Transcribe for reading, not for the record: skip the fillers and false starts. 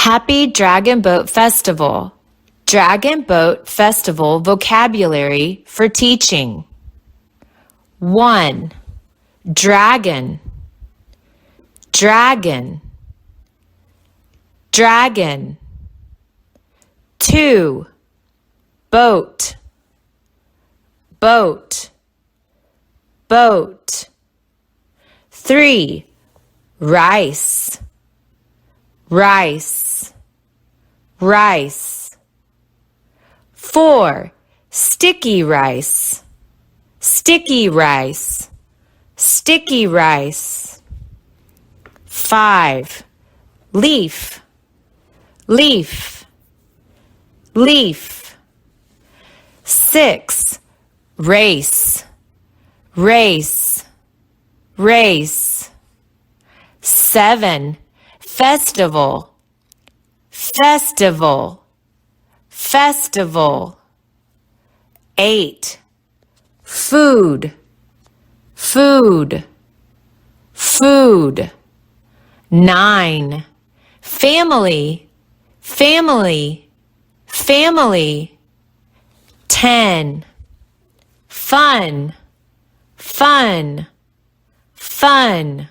Happy Dragon Boat Festival. Dragon Boat Festival vocabulary for teaching. 1. Dragon, dragon, dragon. 2. Boat, boat, boat. 3. Rice, rice, rice. 4. Sticky rice, sticky rice, sticky rice. 5. Leaf, leaf, leaf. 6. Race, race, race. 7. Festival, festival, festival. 8. Food, food, food. 9. Family, family, family. 10. Fun, fun, fun.